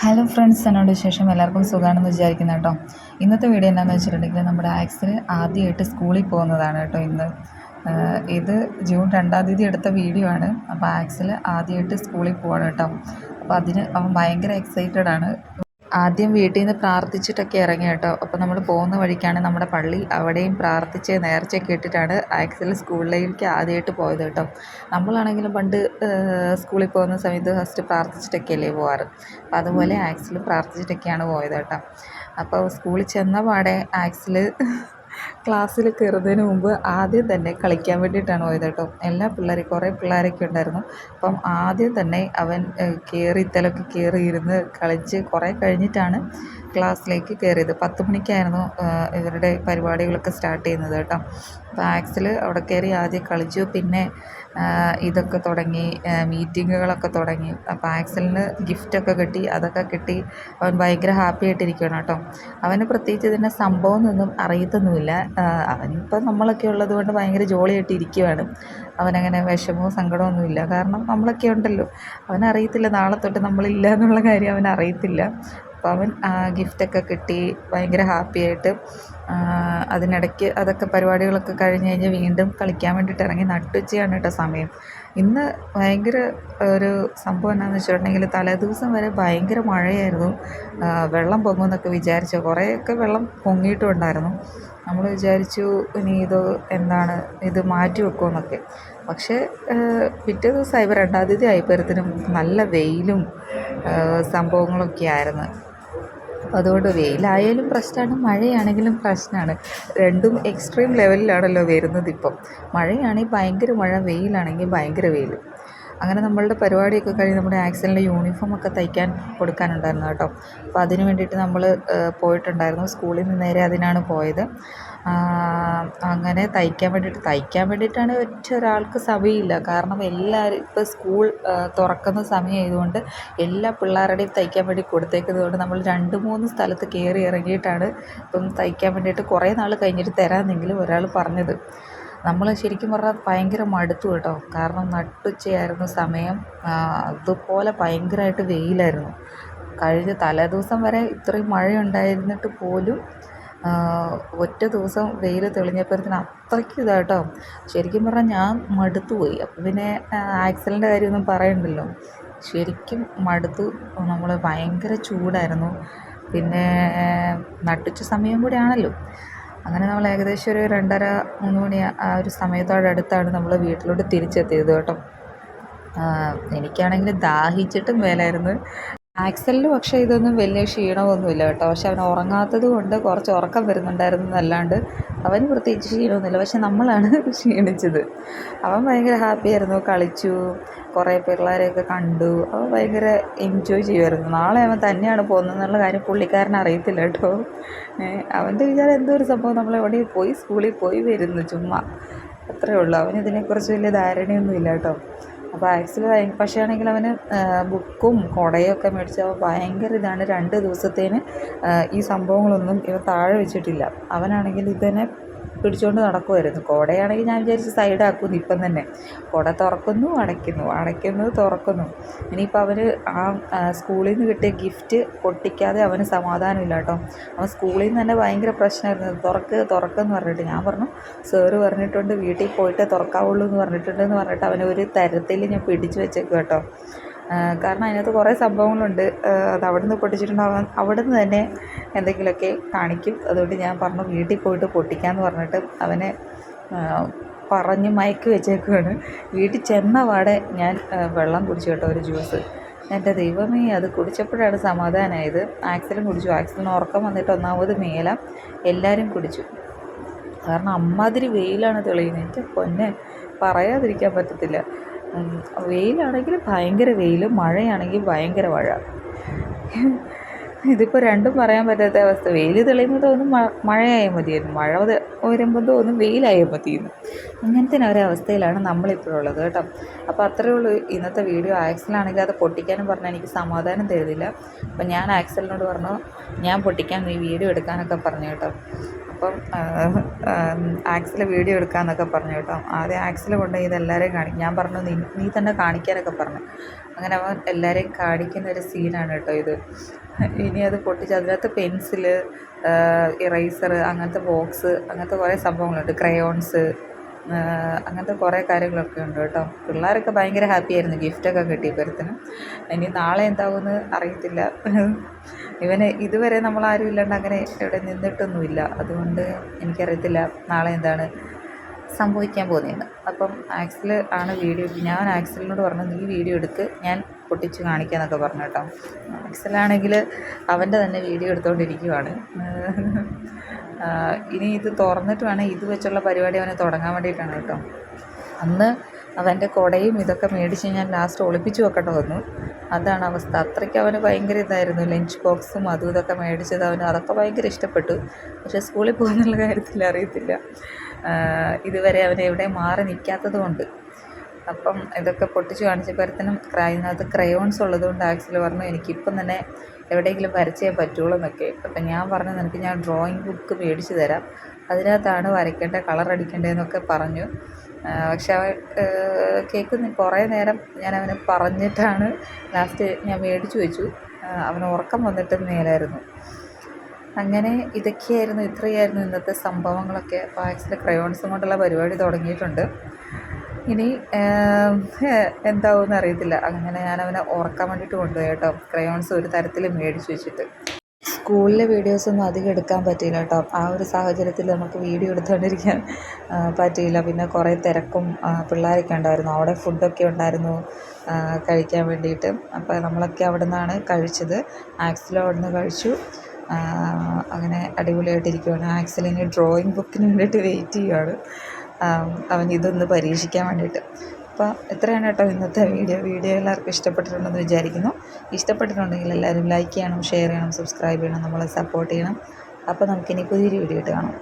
Hello friends, എന്നോട് വിശേഷം. എല്ലാവർക്കും സുഖമാണെന്ന് വിചാരിക്കുന്നു കേട്ടോ. ഇന്നത്തെ വീഡിയോ എന്താണെന്ന് വെച്ചിട്ടുണ്ടെങ്കിൽ നമ്മുടെ ആക്സിൽ ആദ്യമായിട്ട് സ്കൂളിൽ പോകുന്നതാണ് കേട്ടോ. ഇത് ജൂൺ 2-ാം തീയതി എടുത്ത വീഡിയോ ആണ്. അപ്പോൾ ആക്സിൽ ആദ്യമായിട്ട് സ്കൂളിൽ പോവാണ് കേട്ടോ. അപ്പോൾ അതിന് അവൻ ഭയങ്കര എക്സൈറ്റഡ് ആണ്. ആദ്യം വീട്ടിൽ നിന്ന് പ്രാർത്ഥിച്ചിട്ടൊക്കെ ഇറങ്ങി കേട്ടോ. അപ്പോൾ നമ്മൾ പോകുന്ന വഴിക്കാണ് നമ്മുടെ പള്ളി. അവിടെയും പ്രാർത്ഥിച്ച് നേർച്ചയൊക്കെ ഇട്ടിട്ടാണ് ആക്സിൽ സ്കൂളിലേക്ക് ആദ്യമായിട്ട് പോയത് കേട്ടോ. നമ്മളാണെങ്കിലും പണ്ട് സ്കൂളിൽ പോകുന്ന സമയത്ത് ഫസ്റ്റ് പ്രാർത്ഥിച്ചിട്ടൊക്കെയല്ലേ പോവാറ്. അപ്പോൾ അതുപോലെ ആക്സിൽ പ്രാർത്ഥിച്ചിട്ടൊക്കെയാണ് പോയത് കേട്ടോ. അപ്പോൾ സ്കൂളിൽ ചെന്ന പാടെ ആക്സിൽ ക്ലാസ്സിൽ കയറുന്നതിന് മുമ്പ് ആദ്യം തന്നെ കളിക്കാൻ വേണ്ടിയിട്ടാണ് പോയത് കേട്ടോ. കുറേ പിള്ളേരൊക്കെ ഉണ്ടായിരുന്നു. അപ്പം ആദ്യം തന്നെ അവൻ ഇത്തലൊക്കെ കയറി ഇരുന്ന് കളിച്ച് കുറേ കഴിഞ്ഞിട്ടാണ് ക്ലാസ്സിലേക്ക് കയറിയത്. 10 മണിക്കായിരുന്നു ഇവരുടെ പരിപാടികളൊക്കെ സ്റ്റാർട്ട് ചെയ്യുന്നത് കേട്ടോ. അപ്പോൾ ആക്സിൽ അവിടെ കയറി ആദ്യം കളിച്ചു. പിന്നെ ഇതൊക്കെ തുടങ്ങി, മീറ്റിങ്ങുകളൊക്കെ തുടങ്ങി. അപ്പോൾ ആക്സലിന് ഗിഫ്റ്റൊക്കെ കിട്ടി. അതൊക്കെ കിട്ടി അവൻ ഭയങ്കര ഹാപ്പി ആയിട്ടിരിക്കുകയാണ് കേട്ടോ. അവന് പ്രത്യേകിച്ച് ഇതിൻ്റെ സംഭവം ഒന്നും അറിയത്തൊന്നുമില്ല. അവനിപ്പം നമ്മളൊക്കെ ഉള്ളത് കൊണ്ട് ഭയങ്കര ജോളിയായിട്ട് ഇരിക്കുകയാണ്. അവനങ്ങനെ വിഷമവും സങ്കടമൊന്നുമില്ല. കാരണം നമ്മളൊക്കെ ഉണ്ടല്ലോ. അവനറിയത്തില്ല നാളെ തൊട്ട് നമ്മളില്ല എന്നുള്ള കാര്യം അവനറിയത്തില്ല. അപ്പോൾ അവൻ ഗിഫ്റ്റൊക്കെ കിട്ടി ഭയങ്കര ഹാപ്പിയായിട്ട്. അതിനിടയ്ക്ക് അതൊക്കെ പരിപാടികളൊക്കെ കഴിഞ്ഞ് വീണ്ടും കളിക്കാൻ വേണ്ടിയിട്ട് ഇറങ്ങി. നട്ടുച്ചയാണ് കേട്ടോ സമയം. ഇന്ന് ഭയങ്കര ഒരു സംഭവം എന്താണെന്ന് വെച്ചിട്ടുണ്ടെങ്കിൽ തലേദിവസം വരെ ഭയങ്കര മഴയായിരുന്നു. വെള്ളം പൊങ്ങുമെന്നൊക്കെ വിചാരിച്ചു. കുറേയൊക്കെ വെള്ളം പൊങ്ങിയിട്ടുണ്ടായിരുന്നു. നമ്മൾ വിചാരിച്ചു ഇനി ഇത് മാറ്റി വെക്കുമെന്നൊക്കെ. പക്ഷേ പിറ്റേ ദിവസമായി 2-ാം തീയതി ആയപ്പോഴത്തേനും നല്ല വെയിലും സംഭവങ്ങളൊക്കെ ആയിരുന്നു. അപ്പോൾ അതുകൊണ്ട് വെയിലായാലും പ്രശ്നമാണ്, മഴയാണെങ്കിലും പ്രശ്നമാണ്. രണ്ടും എക്സ്ട്രീം ലെവലിലാണല്ലോ വരുന്നത് ഇപ്പം. മഴയാണെങ്കിൽ ഭയങ്കര മഴ, വെയിലാണെങ്കിൽ ഭയങ്കര വെയിൽ. അങ്ങനെ നമ്മളുടെ പരിപാടിയൊക്കെ കഴിഞ്ഞ് നമ്മുടെ ആക്സലിൻ്റെ യൂണിഫോമൊക്കെ തയ്ക്കാൻ കൊടുക്കാനുണ്ടായിരുന്നു കേട്ടോ. അപ്പോൾ അതിന് വേണ്ടിയിട്ട് നമ്മൾ പോയിട്ടുണ്ടായിരുന്നു. സ്കൂളിൽ നിന്ന് നേരെ അതിനാണ് പോയത്. അങ്ങനെ തയ്ക്കാൻ വേണ്ടിയിട്ടാണ് ഒരാൾക്ക് സമയമില്ല. കാരണം എല്ലാവരും ഇപ്പോൾ സ്കൂൾ തുറക്കുന്ന സമയമായതുകൊണ്ട് എല്ലാ പിള്ളേരുടെയും തയ്ക്കാൻ വേണ്ടി കൊടുത്തേക്കുന്നത് കൊണ്ട് നമ്മൾ 2-3 സ്ഥലത്ത് കയറി ഇറങ്ങിയിട്ടാണ് ഇപ്പം തയ്ക്കാൻ വേണ്ടിയിട്ട് കുറേ നാൾ കഴിഞ്ഞിട്ട് തരാമെന്നെങ്കിലും ഒരാൾ പറഞ്ഞത്. നമ്മൾ ശരിക്കും പറഞ്ഞാൽ ഭയങ്കര മടുത്തു കേട്ടോ. കാരണം നട്ടുച്ചയായിരുന്നു സമയം. അതുപോലെ ഭയങ്കരമായിട്ട് വെയിലായിരുന്നു. കഴിഞ്ഞ തലേദിവസം വരെ ഇത്രയും മഴയുണ്ടായിരുന്നിട്ട് പോലും ഒറ്റ ദിവസം വെയിൽ തെളിഞ്ഞപ്പോഴത്തേന് അത്രയ്ക്ക് ഇതാട്ടോ. ശരിക്കും പറഞ്ഞാൽ ഞാൻ മടുത്തു പോയി. അപ്പം പിന്നെ ആക്സിലിൻ്റെ കാര്യമൊന്നും പറയണ്ടല്ലോ. ശരിക്കും മടുത്തു. നമ്മൾ ഭയങ്കര ചൂടായിരുന്നു. പിന്നെ നട്ടുച്ച സമയം കൂടെ ആണല്ലോ. അങ്ങനെ നമ്മൾ ഏകദേശം ഒരു 2:30-3 മണി ആ ഒരു സമയത്തോടടുത്താണ് നമ്മൾ വീട്ടിലോട്ട് തിരിച്ചെത്തിയത് കേട്ടോ. എനിക്കാണെങ്കിൽ ദാഹിച്ചിട്ടും മേലായിരുന്നു. ആക്സലിന് പക്ഷേ ഇതൊന്നും വലിയ ക്ഷീണമൊന്നുമില്ല കേട്ടോ. പക്ഷെ അവൻ ഉറങ്ങാത്തത് കൊണ്ട് കുറച്ച് ഉറക്കം വരുന്നുണ്ടായിരുന്നു എന്നല്ലാണ്ട് അവന് പ്രത്യേകിച്ച് ക്ഷീണമൊന്നുമില്ല. പക്ഷെ നമ്മളാണ് ക്ഷീണിച്ചത്. അവൻ ഭയങ്കര ഹാപ്പിയായിരുന്നു, കളിച്ചു, കുറേ പിള്ളേരെയൊക്കെ കണ്ടു. അവൻ ഭയങ്കര എൻജോയ് ചെയ്യുമായിരുന്നു. നാളെ അവൻ തന്നെയാണ് പോകുന്നതെന്നുള്ള കാര്യം പുള്ളിക്കാരൻ അറിയത്തില്ല കേട്ടോ. അവൻ്റെ വിചാരം എന്തോ ഒരു സംഭവം നമ്മളെവിടെ പോയി സ്കൂളിൽ പോയി വരുന്നു ചുമ്മാ, അത്രയേ ഉള്ളൂ. അവനിതിനെക്കുറിച്ച് വലിയ ധാരണയൊന്നുമില്ല കേട്ടോ. അപ്പോൾ ആക്സിൽ പക്ഷേ ആണെങ്കിൽ അവന് ബുക്കും കുടയൊക്കെ മേടിച്ച് അവൻ ഭയങ്കര ഇതാണ്. 2 ദിവസത്തേന് ഈ സംഭവങ്ങളൊന്നും ഇവൻ താഴെ വെച്ചിട്ടില്ല. അവനാണെങ്കിൽ ഇതന്നെ പിടിച്ചുകൊണ്ട് നടക്കുമായിരുന്നു. കുടയാണെങ്കിൽ ഞാൻ വിചാരിച്ച് സൈഡാക്കുന്നു ഇപ്പം തന്നെ. കുട തുറക്കുന്നു, അടയ്ക്കുന്നു, തുറക്കുന്നു. ഇനിയിപ്പോൾ അവന് സ്കൂളിൽ നിന്ന് കിട്ടിയ ഗിഫ്റ്റ് പൊട്ടിക്കാതെ അവന് സമാധാനമില്ല കേട്ടോ. അവൻ സ്കൂളിൽ നിന്ന് തന്നെ ഭയങ്കര പ്രശ്നമായിരുന്നു. തുറക്കെന്ന് പറഞ്ഞിട്ട് ഞാൻ പറഞ്ഞു സാറ് പറഞ്ഞിട്ടുണ്ട് വീട്ടിൽ പോയിട്ട് തുറക്കാവുള്ളൂ എന്ന് പറഞ്ഞിട്ട് അവനൊരു തരത്തിൽ ഞാൻ പിടിച്ചു വെച്ചേക്കും കേട്ടോ. കാരണം അതിനകത്ത് കുറേ സംഭവങ്ങളുണ്ട്. അത് അവിടെ നിന്ന് പൊട്ടിച്ചിട്ടുണ്ടാവാൻ അവിടെ നിന്ന് തന്നെ എന്തെങ്കിലുമൊക്കെ കാണിക്കും. അതുകൊണ്ട് ഞാൻ പറഞ്ഞു വീട്ടിൽ പോയിട്ട് പൊട്ടിക്കാമെന്ന് പറഞ്ഞിട്ട് അവനെ പറഞ്ഞ് മയക്കി വെച്ചേക്കുവാണ്. വീട്ടിൽ ചെന്ന പാടെ ഞാൻ വെള്ളം കുടിച്ചു കേട്ടോ, ഒരു ജ്യൂസ്. എൻ്റെ ദൈവമേ, അത് കുടിച്ചപ്പോഴാണ് സമാധാനമായത്. ആക്സിലും കുടിച്ചു. ആക്സിലിന് ഉറക്കം വന്നിട്ട് ഒന്നാമത് മേല എല്ലാവരും കുടിച്ചു. കാരണം അമ്മാതിരി വെയിലാണ് തെളിയുന്നത്. എൻ്റെ പൊന്നെ, പറയാതിരിക്കാൻ പറ്റത്തില്ല. വെയിലാണെങ്കിൽ ഭയങ്കര വെയിൽ, മഴയാണെങ്കിൽ ഭയങ്കര മഴ. ഇതിപ്പോൾ രണ്ടും പറയാൻ പറ്റാത്ത അവസ്ഥ. വെയിൽ തെളിയുമ്പോൾ തോന്നും മഴയായാൽ മതിയായിരുന്നു, മഴ വരുമ്പോൾ തോന്നും വെയിലായാൽ മതിയെന്ന്. അങ്ങനത്തെ ഒരവസ്ഥയിലാണ് നമ്മളിപ്പോഴുള്ളത് കേട്ടോ. അപ്പോൾ അത്രയേ ഉള്ളൂ ഇന്നത്തെ വീഡിയോ. ആക്സലാണെങ്കിൽ അത് പൊട്ടിക്കാനും പറഞ്ഞാൽ എനിക്ക് സമാധാനം തരുന്നില്ല. അപ്പോൾ ഞാൻ ആക്സലിനോട് പറഞ്ഞു ഞാൻ പൊട്ടിക്കാൻ, നീ വീഡിയോ എടുക്കാനൊക്കെ പറഞ്ഞു കേട്ടോ. അപ്പം ആക്സിൽ വീഡിയോ എടുക്കാമെന്നൊക്കെ പറഞ്ഞു കേട്ടോ. ആദ്യം ആക്സിൽ കൊണ്ടുപോയി ഇതെല്ലാവരെയും കാണിക്കും. ഞാൻ പറഞ്ഞു നീ തന്നെ കാണിക്കാനൊക്കെ പറഞ്ഞു. അങ്ങനെ അവൻ എല്ലാവരെയും കാണിക്കുന്ന ഒരു സീനാണ് കേട്ടോ ഇത്. ഇനി അത് പൊട്ടിച്ച് അതിനകത്ത് പെൻസില്, ഇറൈസർ, അങ്ങനത്തെ ബോക്സ്, അങ്ങനത്തെ കുറേ സംഭവങ്ങളുണ്ട്, ക്രയോൺസ്, അങ്ങനത്തെ കുറേ കാര്യങ്ങളൊക്കെ ഉണ്ട് കേട്ടോ. പിള്ളേരൊക്കെ ഭയങ്കര ഹാപ്പി ആയിരുന്നു ഗിഫ്റ്റൊക്കെ കിട്ടിയപ്പോഴത്തേനും. ഇനി നാളെ എന്താവുമെന്ന് അറിയത്തില്ല. ഇവന് ഇതുവരെ നമ്മളാരും ഇല്ലാണ്ട് അങ്ങനെ ഇവിടെ നിന്നിട്ടൊന്നുമില്ല. അതുകൊണ്ട് എനിക്കറിയത്തില്ല നാളെ എന്താണ് സംഭവിക്കാൻ പോകുന്നതെന്ന്. അപ്പം ആക്സിൽ ആണ് വീഡിയോ. ഞാൻ ആക്സിലിനോട് പറഞ്ഞു നീ വീഡിയോ എടുക്ക്, ഞാൻ പൊട്ടിച്ച് കാണിക്കാമെന്നൊക്കെ പറഞ്ഞു കേട്ടോ. ആക്സിലാണെങ്കിൽ അവൻ്റെ തന്നെ വീഡിയോ എടുത്തുകൊണ്ടിരിക്കുവാണ്. ഇനി ഇത് തുറന്നിട്ട് വേണം ഇത് വെച്ചുള്ള പരിപാടി അവന് തുടങ്ങാൻ വേണ്ടിയിട്ടാണ് കേട്ടോ. അന്ന് അവൻ്റെ കുടയും ഇതൊക്കെ മേടിച്ച് ഞാൻ ലാസ്റ്റ് ഒളിപ്പിച്ച് വെക്കേണ്ട വന്നു. അതാണ് അവസ്ഥ. അത്രയ്ക്ക് അവന് ഭയങ്കര ഇതായിരുന്നു. ലഞ്ച് ബോക്സും അതും ഇതൊക്കെ മേടിച്ചത് അവന് അതൊക്കെ ഭയങ്കര ഇഷ്ടപ്പെട്ടു. പക്ഷേ സ്കൂളിൽ പോകുന്നുള്ള കാര്യത്തിൽ അറിയത്തില്ല. ഇതുവരെ അവൻ എവിടെയും മാറി നിൽക്കാത്തത് കൊണ്ട്. അപ്പം ഇതൊക്കെ പൊട്ടിച്ച് കാണിച്ചപ്പോഴത്തേനും ഇതിനകത്ത് ക്രയോൺസ് ഉള്ളതുകൊണ്ട് ആക്സിൽ പറഞ്ഞു എനിക്കിപ്പം തന്നെ എവിടെയെങ്കിലും വരച്ചേ പറ്റുള്ളൂ എന്നൊക്കെ. അപ്പം ഞാൻ പറഞ്ഞു നിനക്ക് ഞാൻ ഡ്രോയിങ് ബുക്ക് മേടിച്ച് തരാം, അതിനകത്താണ് വരയ്ക്കേണ്ടത്, കളർ അടിക്കേണ്ടതെന്നൊക്കെ പറഞ്ഞു. പക്ഷെ അവൻ കേൾക്കുന്ന കുറേ നേരം ഞാൻ അവന് പറഞ്ഞിട്ടാണ് ലാസ്റ്റ് ഞാൻ മേടിച്ച് വെച്ചു. അവന് ഉറക്കം വന്നിട്ട് മേലായിരുന്നു. അങ്ങനെ ഇത്രയായിരുന്നു ഇന്നത്തെ സംഭവങ്ങളൊക്കെ. അപ്പോൾ ആക്സിൽ ക്രയോൺസും കൊണ്ടുള്ള പരിപാടി തുടങ്ങിയിട്ടുണ്ട്. ഇനി എന്താവുമെന്ന് അറിയത്തില്ല. അങ്ങനെ ഞാൻ അവനെ ഉറക്കാൻ വേണ്ടിയിട്ട് കൊണ്ടുപോയി കേട്ടോ. ക്രയോൺസ് ഒരു തരത്തിൽ മേടിച്ച് വെച്ചിട്ട്. സ്കൂളിലെ വീഡിയോസൊന്നും അധികം എടുക്കാൻ പറ്റിയില്ല കേട്ടോ. ആ ഒരു സാഹചര്യത്തിൽ നമുക്ക് വീഡിയോ എടുത്തുകൊണ്ടിരിക്കാൻ പറ്റിയില്ല. പിന്നെ കുറേ തിരക്കും പിള്ളേരൊക്കെ ഉണ്ടായിരുന്നു. അവിടെ ഫുഡൊക്കെ ഉണ്ടായിരുന്നു കഴിക്കാൻ വേണ്ടിയിട്ട്. അപ്പോൾ നമ്മളൊക്കെ അവിടെ നിന്നാണ് കഴിച്ചത്. ആക്സിലും അവിടെ നിന്ന് കഴിച്ചു. അങ്ങനെ അടിപൊളിയായിട്ടിരിക്കുകയാണ്. ആക്സിലിന് ഡ്രോയിങ് ബുക്കിന് വേണ്ടിയിട്ട് വെയിറ്റ് ചെയ്യുകയാണ്. അവൻ ഇതൊന്ന് പരീക്ഷിക്കാൻ വേണ്ടിയിട്ട്. അപ്പോൾ എത്രയാണ് കേട്ടോ ഇന്നത്തെ വീഡിയോ എല്ലാവർക്കും ഇഷ്ടപ്പെട്ടിട്ടുണ്ടെന്ന് വിചാരിക്കുന്നു. ഇഷ്ടപ്പെട്ടിട്ടുണ്ടെങ്കിൽ എല്ലാവരും ലൈക്ക് ചെയ്യണം, ഷെയർ ചെയ്യണം, സബ്സ്ക്രൈബ് ചെയ്യണം, നമ്മളെ സപ്പോർട്ട് ചെയ്യണം. അപ്പോൾ നമുക്കിനി പുതിയൊരു വീഡിയോ ആയിട്ട് കാണാം.